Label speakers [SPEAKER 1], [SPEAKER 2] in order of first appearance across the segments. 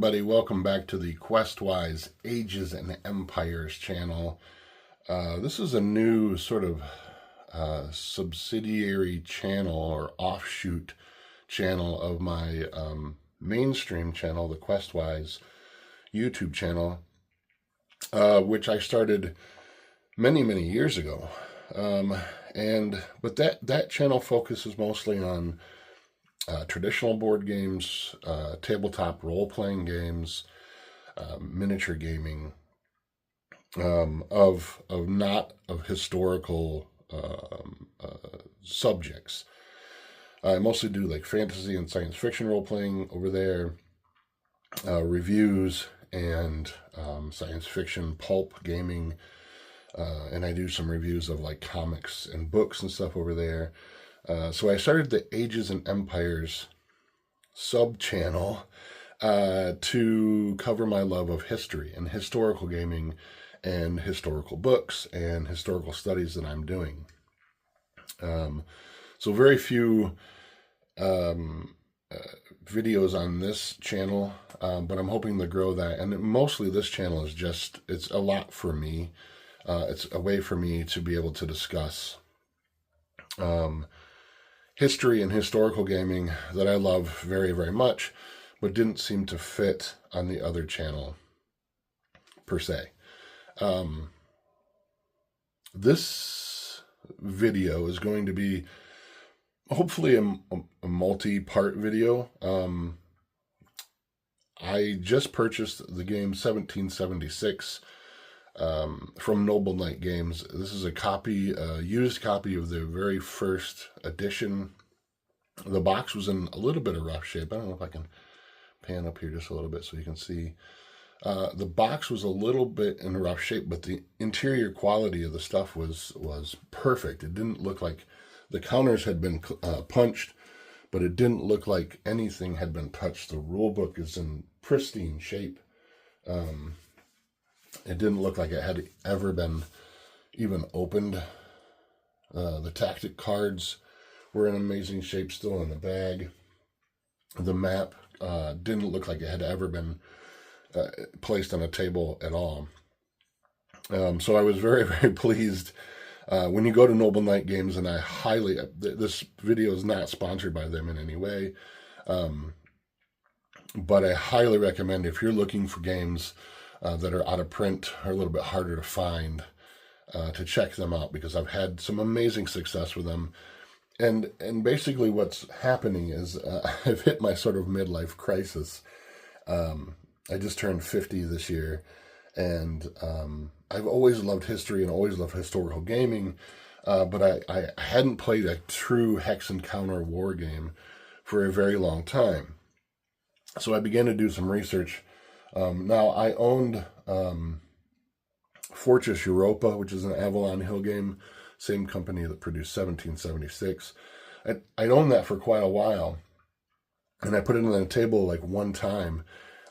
[SPEAKER 1] everybody, welcome back to the Questwise Ages and Empires channel. This is a new sort of subsidiary channel or offshoot channel of my mainstream channel, the Questwise YouTube channel, which I started many years ago. But that channel focuses mostly on traditional board games, tabletop role-playing games, miniature gaming, of not of historical subjects. I mostly do like fantasy and science fiction role-playing over there, reviews and science fiction pulp gaming, and I do some reviews of like comics and books and stuff over there. So I started the Ages and Empires sub-channel to cover my love of history and historical gaming and historical books and historical studies that I'm doing. So very few videos on this channel, but I'm hoping to grow that. And mostly this channel is just, it's a lot for me. It's a way for me to be able to discuss history and historical gaming that I love very much, but didn't seem to fit on the other channel per se. This video is going to be hopefully a multi-part video. I just purchased the game 1776 from Noble Knight Games. This is a copy, used copy of the very first edition. The box was in a little bit of rough shape. I don't know if I can pan up here just a little bit so you can see. The box was a little bit in rough shape, but the interior quality of the stuff was perfect. It didn't look like the counters had been punched, but it didn't look like anything had been touched. The rule book is in pristine shape. It didn't look like it had ever been even opened. The tactic cards were in amazing shape, still in the bag. The map didn't look like it had ever been placed on a table at all. So I was very pleased. When you go to Noble Knight Games, and I highly, this video is not sponsored by them in any way, but I highly recommend, if you're looking for games that are out of print or a little bit harder to find, to check them out, because I've had some amazing success with them. And basically what's happening is I've hit my sort of midlife crisis. I just turned 50 this year, and I've always loved history and always loved historical gaming, but I hadn't played a true hex and counter war game for a very long time. So I began to do some research. Now, I owned Fortress Europa, which is an Avalon Hill game, same company that produced 1776. I owned that for quite a while, and I put it on the table like one time,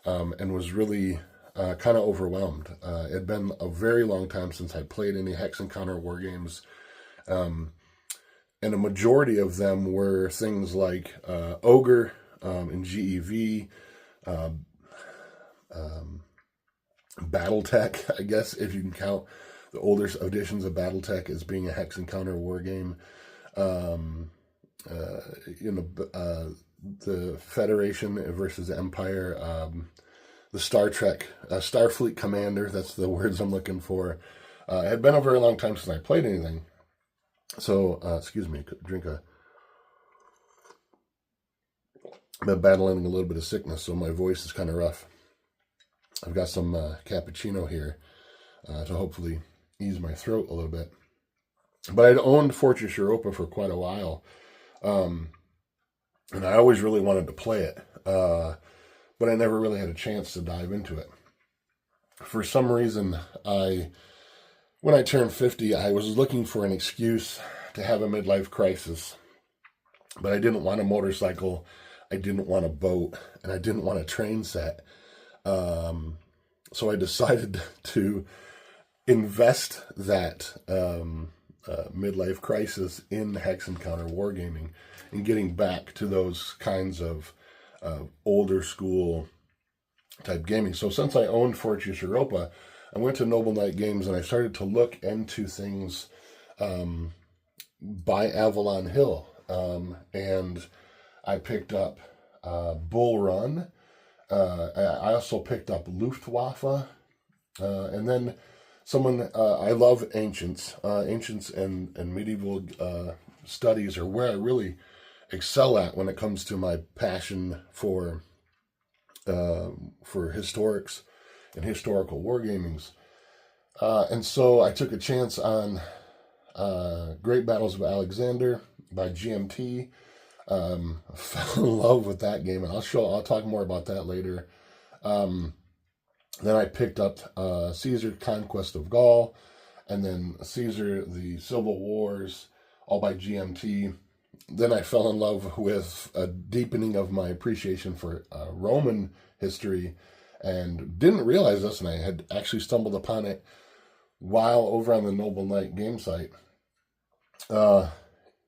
[SPEAKER 1] and was really kind of overwhelmed. It had been a very long time since I'd played any hex and counter war games, and a majority of them were things like Ogre and GEV, Battletech, I guess, if you can count the older editions of Battletech as being a hex and counter war game. The Federation versus the Empire, the Star Trek, Starfleet Commander, that's the words I'm looking for. It had been a very long time since I played anything. So, excuse me, drink a... I've been battling a little bit of sickness, so my voice is kind of rough. I've got some cappuccino here to hopefully ease my throat a little bit. But I'd owned Fortress Europa for quite a while, and I always really wanted to play it, but I never really had a chance to dive into it. For some reason, when I turned 50, I was looking for an excuse to have a midlife crisis, but I didn't want a motorcycle, I didn't want a boat, and I didn't want a train set. So I decided to invest that midlife crisis in hex and counter wargaming and getting back to those kinds of older school type gaming. So since I owned Fortress Europa, I went to Noble Knight Games and I started to look into things by Avalon Hill. And I picked up Bull Run. I also picked up Luftwaffe. And then I love ancients. Ancients and medieval studies are where I really excel at when it comes to my passion for historics and historical wargamings. And so I took a chance on Great Battles of Alexander by GMT. Fell in love with that game, and I'll talk more about that later. Then I picked up Caesar Conquest of Gaul, and then Caesar the Civil Wars, all by GMT. Then I fell in love with a deepening of my appreciation for Roman history, and didn't realize this, and I had actually stumbled upon it while over on the Noble Knight game site.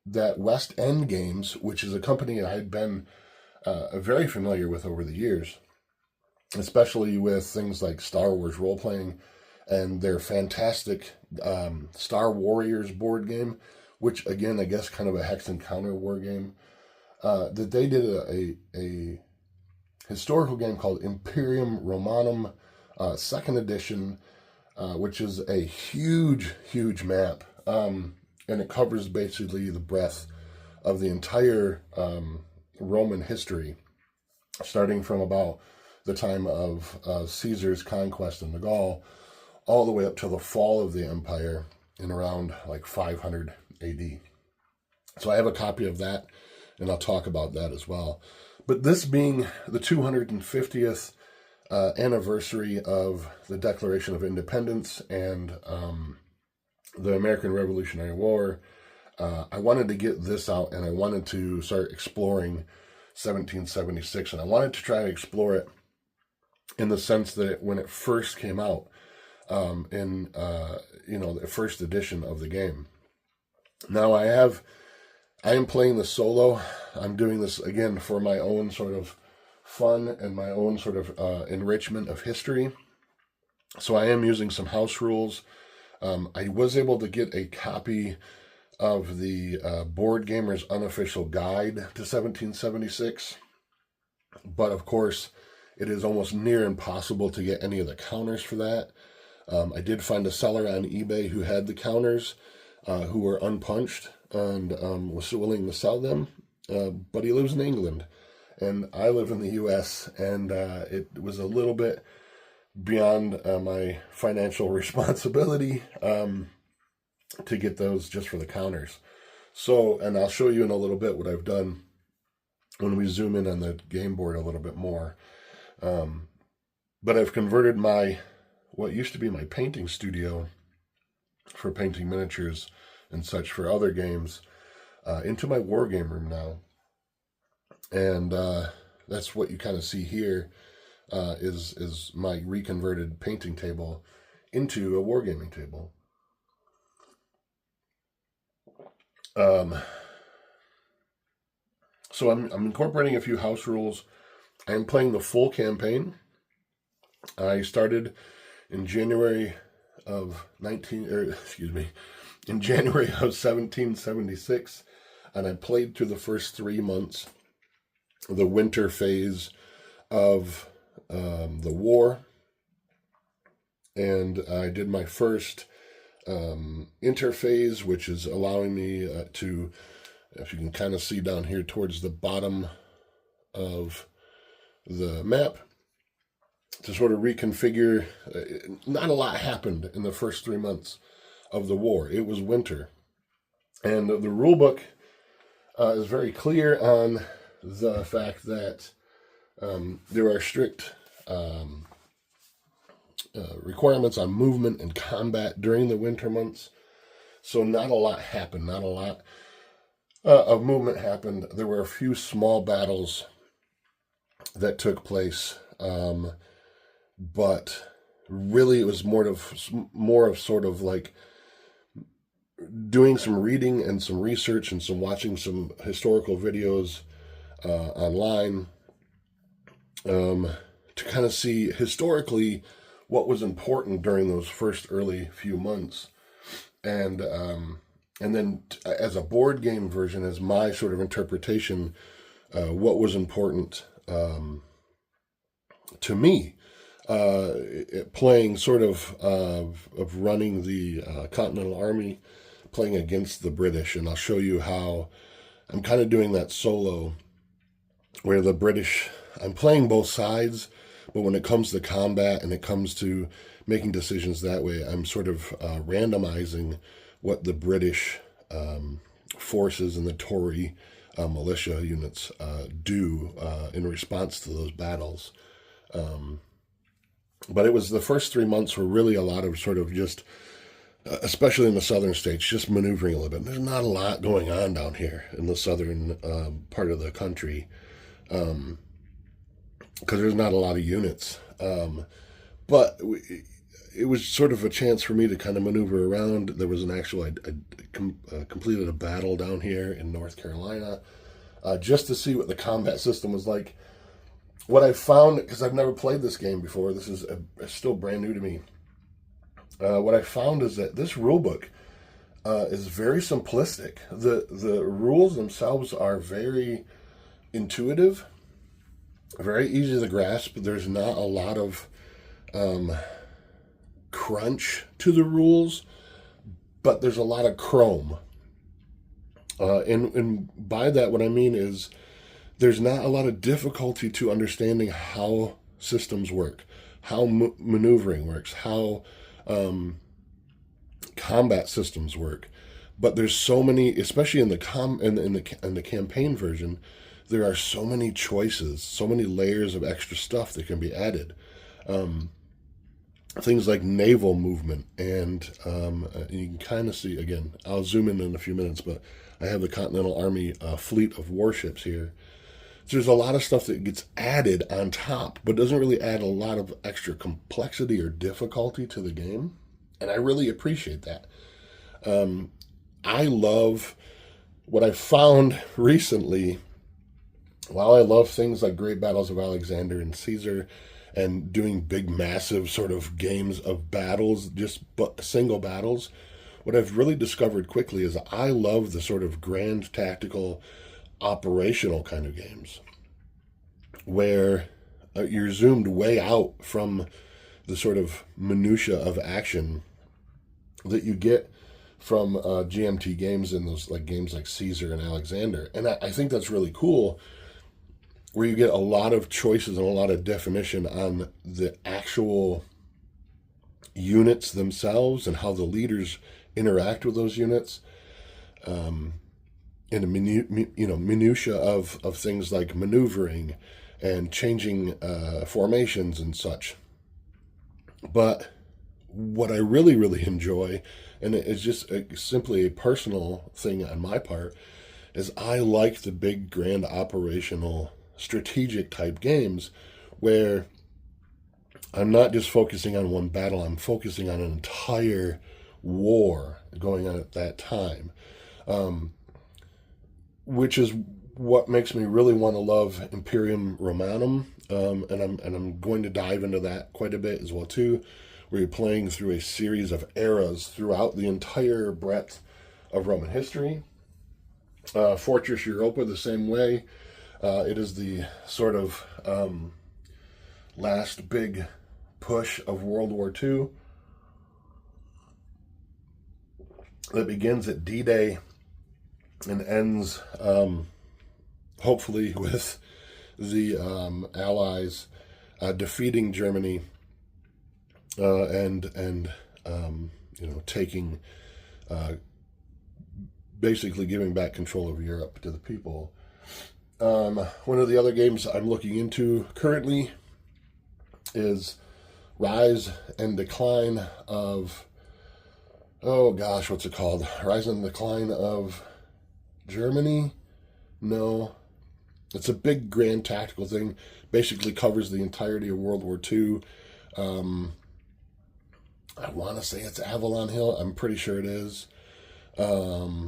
[SPEAKER 1] That West End Games, which is a company I had been very familiar with over the years, especially with things like Star Wars role-playing and their fantastic Star Warriors board game, which, again, I guess kind of a Hex and Counter war game, that they did a historical game called Imperium Romanum, 2nd edition, which is a huge, huge map. And it covers basically the breadth of the entire Roman history, starting from about the time of Caesar's conquest in the Gaul, all the way up to the fall of the empire in around like 500 AD. So I have a copy of that, and I'll talk about that as well. But this being the 250th anniversary of the Declaration of Independence and the American Revolutionary War, I wanted to get this out, and I wanted to start exploring 1776, and I wanted to try to explore it in the sense that when it first came out, in the first edition of the game. Now I am playing this solo. I'm doing this again for my own sort of fun and my own sort of enrichment of history. So I am using some house rules. I was able to get a copy of the Board Gamer's Unofficial Guide to 1776, but of course it is almost near impossible to get any of the counters for that. I did find a seller on eBay who had the counters, who were unpunched, and was willing to sell them, but he lives in England, and I live in the U.S., and it was a little bit beyond my financial responsibility to get those just for the counters. So, and I'll show you in a little bit what I've done when we zoom in on the game board a little bit more. But I've converted what used to be my painting studio for painting miniatures and such for other games into my war game room now. And that's what you kind of see here. Is my reconverted painting table into a wargaming table. So I'm incorporating a few house rules. I'm playing the full campaign. I started in January of 1776, and I played through the first 3 months, the winter phase of the war, and I did my first interphase, which is allowing me to, if you can kind of see down here towards the bottom of the map, to sort of reconfigure. Not a lot happened in the first 3 months of the war. It was winter, and the rule book is very clear on the fact that there are strict requirements on movement and combat during the winter months. So not a lot happened. Not a lot of movement happened. There were a few small battles that took place, but really it was more of sort of like doing some reading and some research and some watching some historical videos online, to kind of see historically what was important during those first early few months, and then as a board game version, as my sort of interpretation, what was important to me, playing sort of running the Continental Army, playing against the British, and I'll show you how I'm kind of doing that solo, where the British, I'm playing both sides, but when it comes to combat and it comes to making decisions that way, I'm sort of randomizing what the British forces and the Tory militia units do in response to those battles. But it was the first 3 months were really a lot of sort of just, especially in the southern states, just maneuvering a little bit. There's not a lot going on down here in the southern part of the country, because there's not a lot of units. But it was sort of a chance for me to kind of maneuver around. There was an actual, I completed a battle down here in North Carolina, just to see what the combat system was like. What I found, because I've never played this game before, this is still brand new to me. What I found is that this rulebook is very simplistic. The rules themselves are very intuitive, very easy to grasp. There's not a lot of crunch to the rules, but there's a lot of chrome. And by that, what I mean is there's not a lot of difficulty to understanding how systems work, how maneuvering works, how combat systems work. But there's so many, especially in the campaign version, there are so many choices, so many layers of extra stuff that can be added. Things like naval movement, and you can kind of see, again, I'll zoom in a few minutes, but I have the Continental Army fleet of warships here. So there's a lot of stuff that gets added on top, but doesn't really add a lot of extra complexity or difficulty to the game. And I really appreciate that. I love what I found recently. While I love things like Great Battles of Alexander and Caesar, and doing big, massive sort of games of battles, just single battles, what I've really discovered quickly is I love the sort of grand tactical operational kind of games where you're zoomed way out from the sort of minutia of action that you get from GMT games in those like games like Caesar and Alexander. And I think that's really cool, where you get a lot of choices and a lot of definition on the actual units themselves and how the leaders interact with those units. In the minutia of things like maneuvering and changing formations and such. But what I really, really enjoy, and it's just simply a personal thing on my part, is I like the big, grand, operational, strategic type games where I'm not just focusing on one battle, I'm focusing on an entire war going on at that time. Which is what makes me really want to love Imperium Romanum, and I'm going to dive into that quite a bit as well too, where you're playing through a series of eras throughout the entire breadth of Roman history. Fortress Europa, the same way. It is the sort of last big push of World War II that begins at D-Day and ends hopefully with the Allies defeating Germany and taking basically giving back control of Europe to the people. One of the other games I'm looking into currently is Rise and Decline of, oh gosh, what's it called? Rise and Decline of Germany? No. It's a big grand tactical thing. Basically covers the entirety of World War II. I want to say it's Avalon Hill. I'm pretty sure it is. But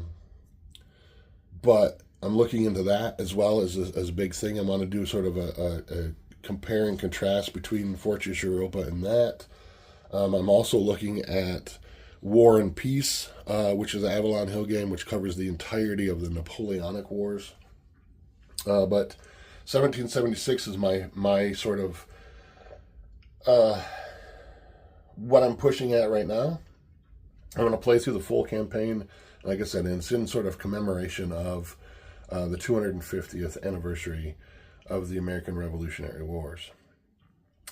[SPEAKER 1] I'm looking into that as well as a big thing. I want to do sort of a compare and contrast between Fortress Europa and that. I'm also looking at War and Peace, which is an Avalon Hill game, which covers the entirety of the Napoleonic Wars. But 1776 is my sort of what I'm pushing at right now. I'm going to play through the full campaign. Like I said, it's in sort of commemoration of the 250th anniversary of the American Revolutionary Wars.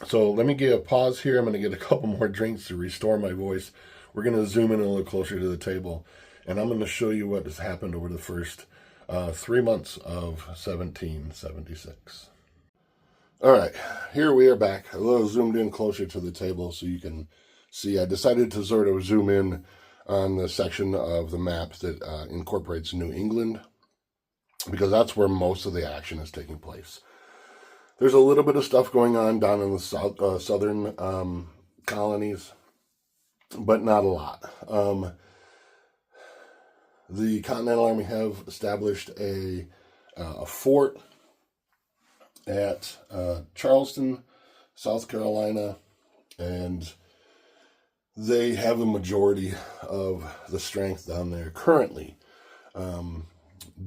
[SPEAKER 1] So let me get a pause here. I'm going to get a couple more drinks to restore my voice. We're going to zoom in a little closer to the table, and I'm going to show you what has happened over the first 3 months of 1776. All right, here we are back, a little zoomed in closer to the table so you can see. I decided to sort of zoom in on the section of the map that incorporates New England, because that's where most of the action is taking place. There's a little bit of stuff going on down in the southern colonies, but not a lot. The Continental Army have established a fort at Charleston, South Carolina, and they have the majority of the strength down there currently.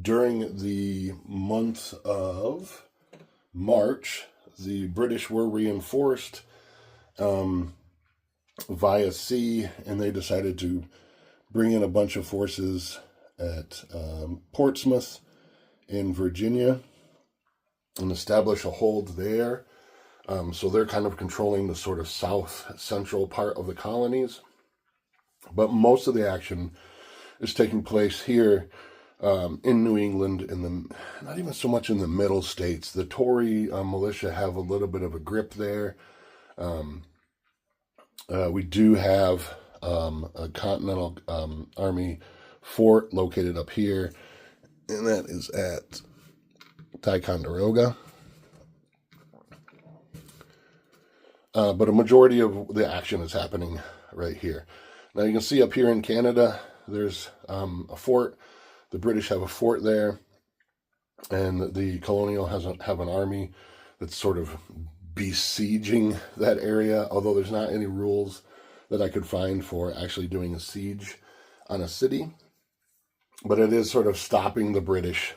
[SPEAKER 1] During the month of March, the British were reinforced via sea, and they decided to bring in a bunch of forces at Portsmouth in Virginia and establish a hold there. So they're kind of controlling the sort of south central part of the colonies. But most of the action is taking place here in New England, not even so much in the middle states. The Tory militia have a little bit of a grip there. We do have a Continental Army fort located up here, and that is at Ticonderoga. But a majority of the action is happening right here. Now you can see up here in Canada, there's a fort. The British have a fort there, and the Colonial have an army that's sort of besieging that area, although there's not any rules that I could find for actually doing a siege on a city. But it is sort of stopping the British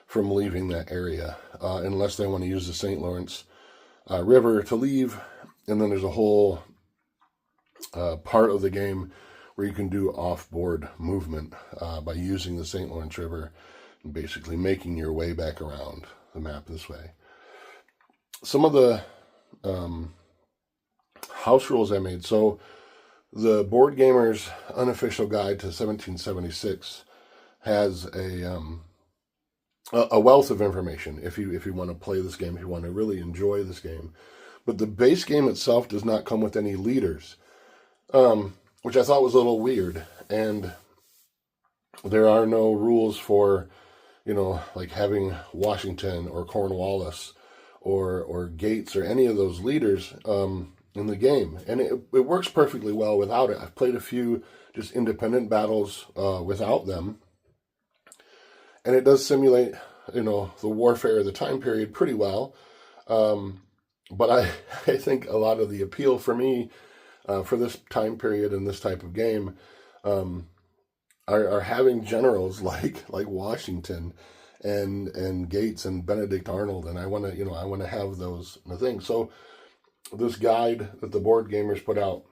[SPEAKER 1] from leaving that area, unless they want to use the St. Lawrence River to leave. And then there's a whole part of the game where you can do off-board movement by using the St. Lawrence River and basically making your way back around the map this way. Some of the house rules I made. So the Board Gamer's Unofficial Guide to 1776 has a wealth of information if you want to play this game, if you want to really enjoy this game. But the base game itself does not come with any leaders, which I thought was a little weird. And there are no rules for, like having Washington or Cornwallis or Gates or any of those leaders in the game. And it works perfectly well without it. I've played a few just independent battles without them. And it does simulate, the warfare of the time period pretty well. But I think a lot of the appeal for me for this time period and this type of game are having generals like Washington and Gates and Benedict Arnold, and I want to have those things. So this guide that the Board Gamers put out,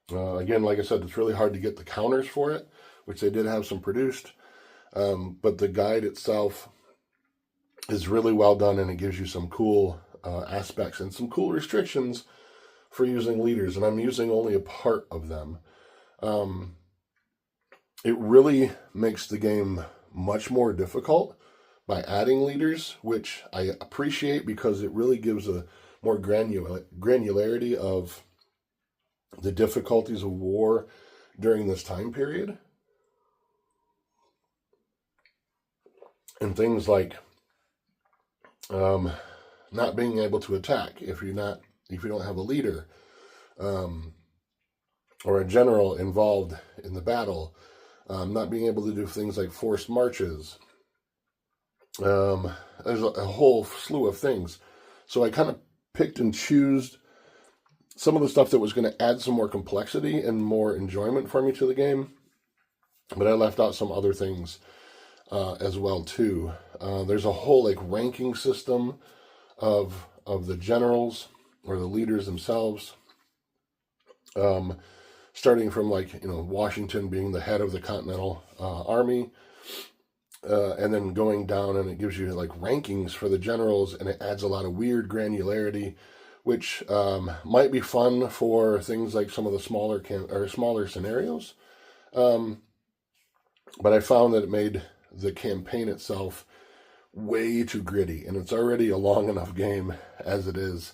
[SPEAKER 1] again, like I said, it's really hard to get the counters for it, which they did have some produced, but the guide itself is really well done, and it gives you some cool aspects and some cool restrictions for using leaders, and I'm using only a part of them. It really makes the game much more difficult by adding leaders, which I appreciate because it really gives a more granularity of the difficulties of war during this time period. And things like not being able to attack if you don't have a leader, or a general involved in the battle, not being able to do things like forced marches. There's a whole slew of things So I kind of picked and chose some of the stuff that was going to add some more complexity and more enjoyment for me to the game. But I left out some other things as well too. There's a whole like ranking system of the generals or the leaders themselves. Starting from like, Washington being the head of the Continental Army, and then going down, and it gives you like rankings for the generals, and it adds a lot of weird granularity, which might be fun for things like some of the smaller scenarios. But I found that it made the campaign itself way too gritty, and it's already a long enough game as it is.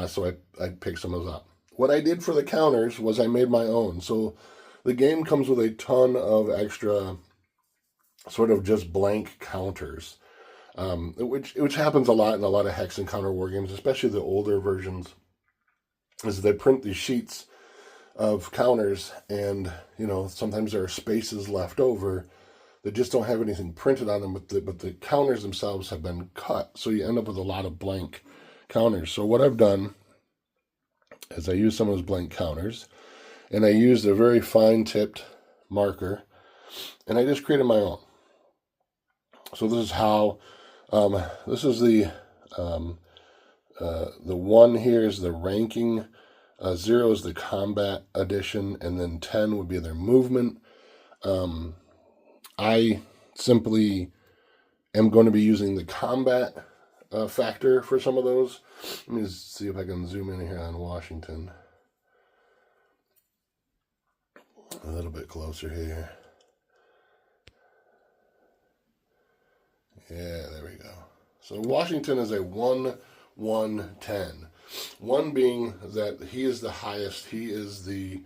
[SPEAKER 1] So I picked some of those up. What I did for the counters was I made my own. So the game comes with a ton of extra sort of just blank counters, which happens a lot in a lot of hex and counter war games, especially the older versions, is they print these sheets of counters, and sometimes there are spaces left over that just don't have anything printed on them, but the counters themselves have been cut, so you end up with a lot of blank counters. So what I've done is I used some of those blank counters, and I used a very fine-tipped marker, and I just created my own. So this is how, this is the one here is the ranking, 0 is the combat edition, and then 10 would be their movement. I simply am going to be using the combat factor for some of those. Let me just see if I can zoom in here on Washington. A little bit closer here. Yeah, there we go. So Washington is a 1-1-10. 1 being that he is the highest. He is the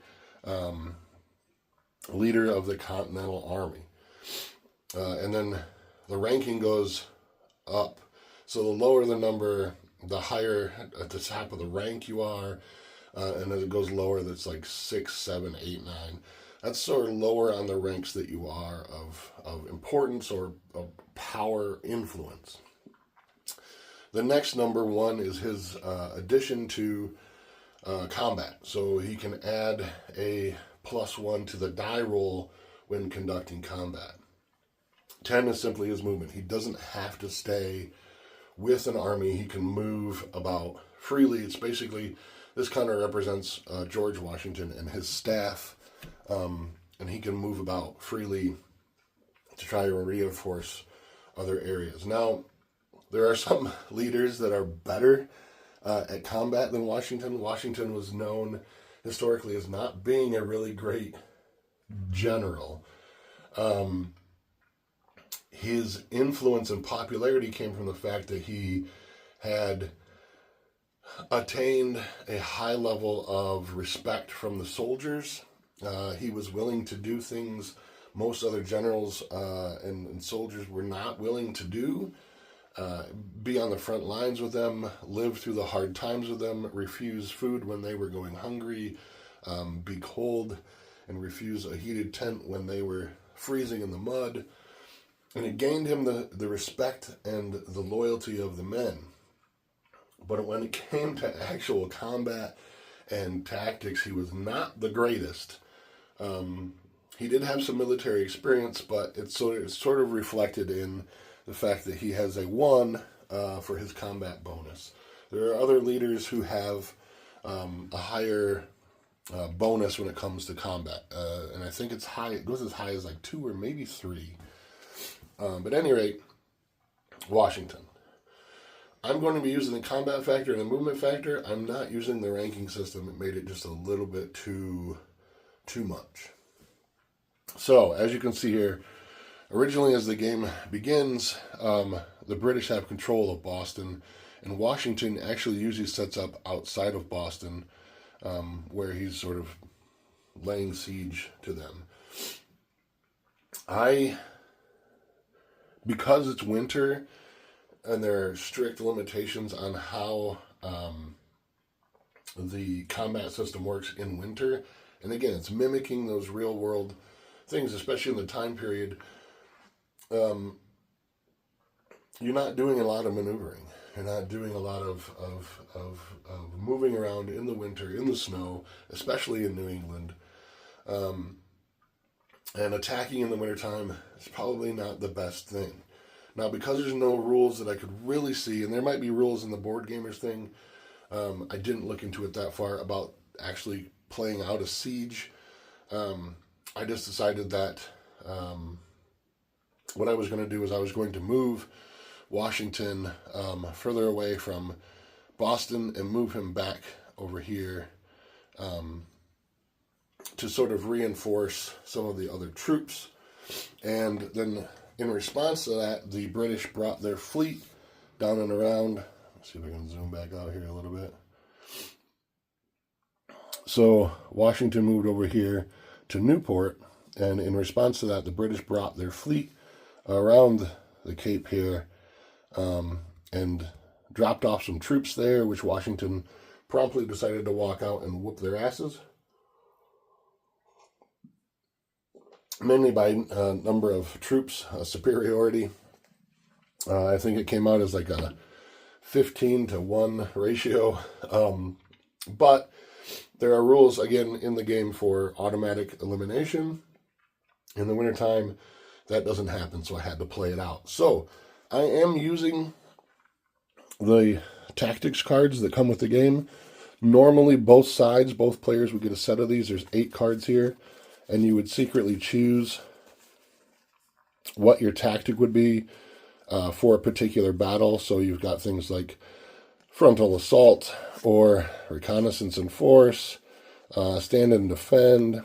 [SPEAKER 1] leader of the Continental Army. And then the ranking goes up. So the lower the number, the higher at the top of the rank you are. And as it goes lower, that's like 6, 7, 8, 9. That's sort of lower on the ranks that you are of importance or of power influence. The next number 1 is his addition to combat. So he can add a +1 to the die roll when conducting combat. 10 is simply his movement. He doesn't have to stay with an army. He can move about freely. It's basically, this kind of represents George Washington and his staff, and he can move about freely to try to reinforce other areas. Now, there are some leaders that are better at combat than Washington. Washington was known historically as not being a really great general. His influence and popularity came from the fact that he had attained a high level of respect from the soldiers. He was willing to do things most other generals and soldiers were not willing to do. Be on the front lines with them, live through the hard times with them, refuse food when they were going hungry, be cold, and refuse a heated tent when they were freezing in the mud. And it gained him the respect and the loyalty of the men. But when it came to actual combat and tactics, he was not the greatest. He did have some military experience, but it's sort of reflected in the fact that he has a 1 for his combat bonus. There are other leaders who have a higher bonus when it comes to combat, and I think it's high. It goes as high as like 2 or maybe 3. But at any rate, Washington. I'm going to be using the combat factor and the movement factor. I'm not using the ranking system. It made it just a little bit too much. So, as you can see here, originally as the game begins, the British have control of Boston, and Washington actually usually sets up outside of Boston, where he's sort of laying siege to them. Because it's winter, and there are strict limitations on how the combat system works in winter, and again, it's mimicking those real world things, especially in the time period. You're not doing a lot of maneuvering. You're not doing a lot of moving around in the winter, in the snow, especially in New England. And attacking in the wintertime is probably not the best thing. Now, because there's no rules that I could really see, and there might be rules in the board gamers thing, I didn't look into it that far about actually playing out a siege. I just decided that what I was going to do is I was going to move Washington further away from Boston and move him back over here to sort of reinforce some of the other troops. And then in response to that, the British brought their fleet down and around. Let's see if I can zoom back out here a little bit. So Washington moved over here to Newport, and in response to that, the British brought their fleet around the Cape here and dropped off some troops there, which Washington promptly decided to walk out and whoop their asses. Mainly by number of troops, superiority. I think it came out as like a 15-to-1 ratio. But there are rules, again, in the game for automatic elimination. In the wintertime, that doesn't happen, so I had to play it out. So I am using the tactics cards that come with the game. Normally, both sides, both players would get a set of these. There's 8 cards here. And you would secretly choose what your tactic would be for a particular battle. So you've got things like frontal assault or reconnaissance and force, stand and defend,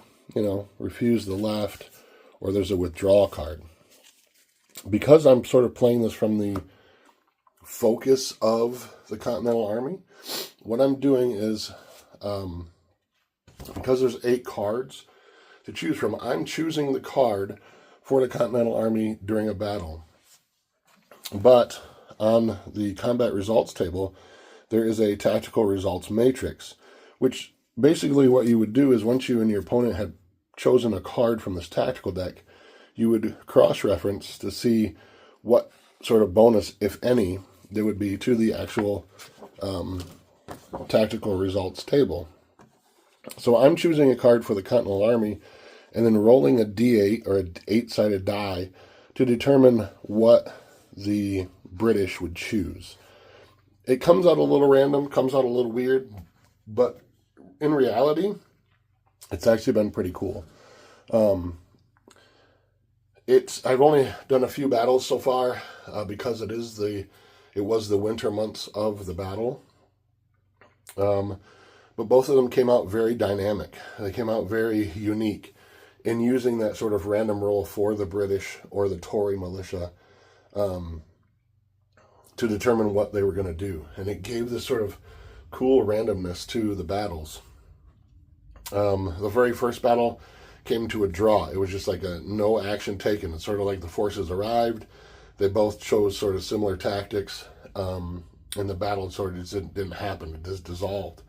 [SPEAKER 1] refuse the left, or there's a withdrawal card. Because I'm sort of playing this from the focus of the Continental Army, what I'm doing is, because there's 8 cards to choose from, I'm choosing the card for the Continental Army during a battle. But on the combat results table, there is a tactical results matrix, which basically what you would do is once you and your opponent had chosen a card from this tactical deck, you would cross-reference to see what sort of bonus, if any, there would be to the actual tactical results table. So I'm choosing a card for the Continental Army and then rolling a D8 or an 8-sided die to determine what the British would choose. It comes out a little random, comes out a little weird, but in reality, it's actually been pretty cool. I've only done a few battles so far because it was the winter months of the battle. But both of them came out very dynamic. They came out very unique in using that sort of random roll for the British or the Tory militia to determine what they were going to do. And it gave this sort of cool randomness to the battles. The very first battle came to a draw. It was just like a no action taken. It's sort of like the forces arrived. They both chose sort of similar tactics. And the battle sort of just didn't happen. It just dissolved.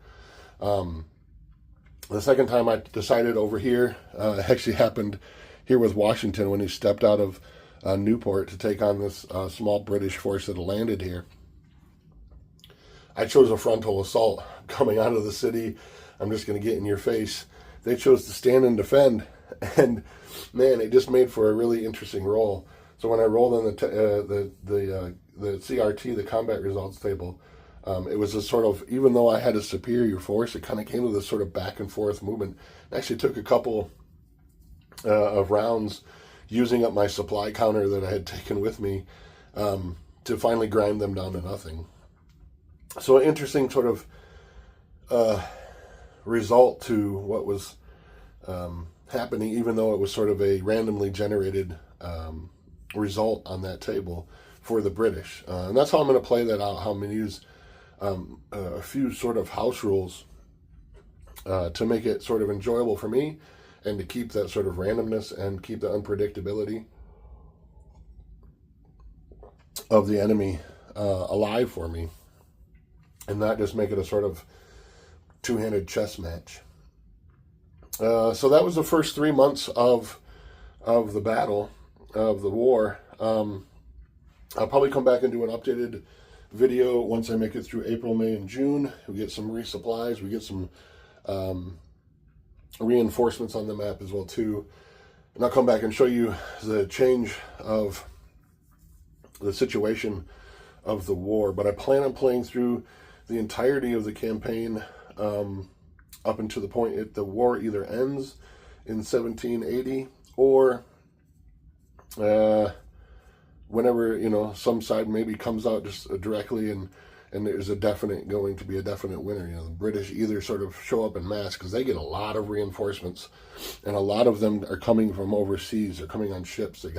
[SPEAKER 1] The second time I decided over here, actually happened here with Washington when he stepped out of Newport to take on this small British force that landed here. I chose a frontal assault coming out of the city. I'm just going to get in your face. They chose to stand and defend, and man, it just made for a really interesting roll. So when I rolled on the CRT, the combat results table, it was a sort of, even though I had a superior force, it kind of came to this sort of back and forth movement. It actually took a couple of rounds using up my supply counter that I had taken with me to finally grind them down to nothing. So an interesting sort of result to what was happening, even though it was sort of a randomly generated result on that table for the British. And that's how I'm going to play that out, how I'm going to use a few sort of house rules to make it sort of enjoyable for me and to keep that sort of randomness and keep the unpredictability of the enemy alive for me, and not just make it a sort of two-handed chess match. So that was the first 3 months of the battle, of the war. I'll probably come back and do an updated video once I make it through April, May, and June. We get some resupplies. We get some reinforcements on the map as well too. And I'll come back and show you the change of the situation of the war. But I plan on playing through the entirety of the campaign up until the point the war either ends in 1780 or whenever, you know, some side maybe comes out just directly and there's going to be a definite winner. You know, the British either sort of show up en masse because they get a lot of reinforcements, and a lot of them are coming from overseas. They're coming on ships. They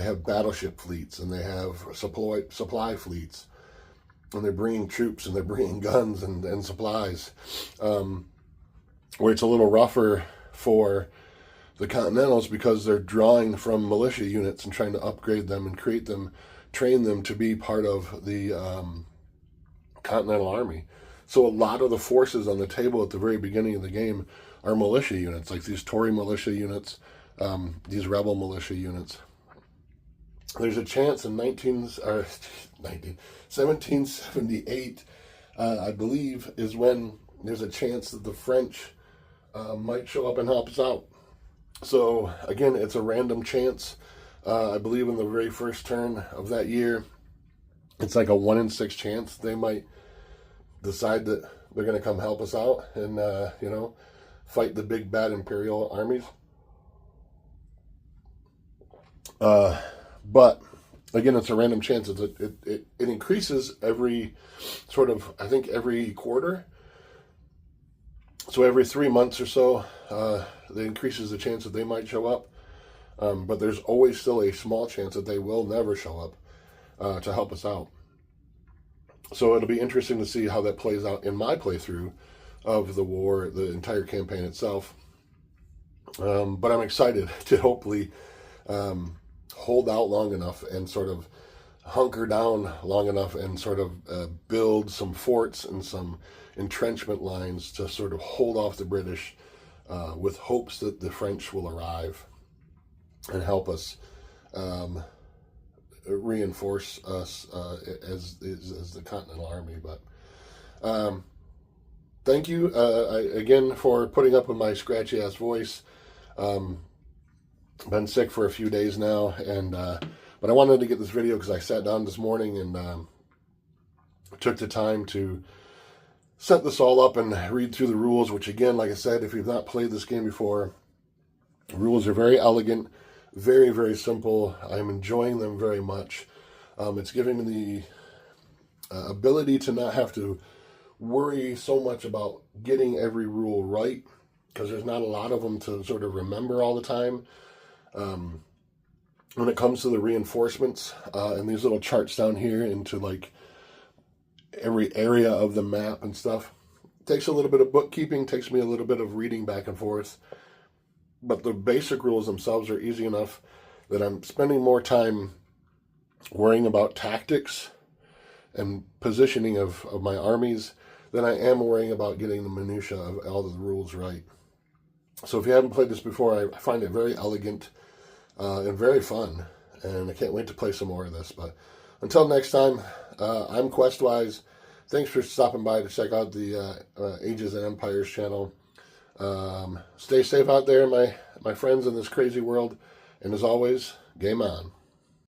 [SPEAKER 1] have battleship fleets, and they have supply fleets, and they're bringing troops, and they're bringing guns and supplies. Where it's a little rougher for the Continentals because they're drawing from militia units and trying to upgrade them and train them to be part of the Continental Army. So a lot of the forces on the table at the very beginning of the game are militia units, like these Tory militia units, these rebel militia units. There's a chance in 1778, I believe, is when there's a chance that the French might show up and help us out. So again, it's a random chance. I believe in the very first turn of that year, it's like a 1 in 6 chance they might decide that they're going to come help us out and, you know, fight the big bad imperial armies. But again, it's a random chance. It increases every sort of, I think, every quarter. So every 3 months or so, it increases the chance that they might show up. But there's always still a small chance that they will never show up to help us out. So it'll be interesting to see how that plays out in my playthrough of the war, the entire campaign itself. But I'm excited to hopefully hold out long enough and sort of hunker down long enough and sort of build some forts and some entrenchment lines to sort of hold off the British with hopes that the French will arrive and help us reinforce us as the Continental Army. But thank you again for putting up with my scratchy ass voice. Been sick for a few days now, and but I wanted to get this video because I sat down this morning and took the time to set this all up and read through the rules, which again, like I said, if you've not played this game before, the rules are very elegant, very, very simple. I'm enjoying them very much. It's giving me the ability to not have to worry so much about getting every rule right, because there's not a lot of them to sort of remember all the time. When it comes to the reinforcements and these little charts down here into like every area of the map and stuff, it takes a little bit of bookkeeping, takes me a little bit of reading back and forth. But the basic rules themselves are easy enough that I'm spending more time worrying about tactics and positioning of my armies than I am worrying about getting the minutia of all of the rules right. So if you haven't played this before, I find it very elegant and very fun, and I can't wait to play some more of this. But until next time, I'm Questwise. Thanks for stopping by to check out the Ages and Empires channel. Stay safe out there, my friends, in this crazy world. And as always, game on.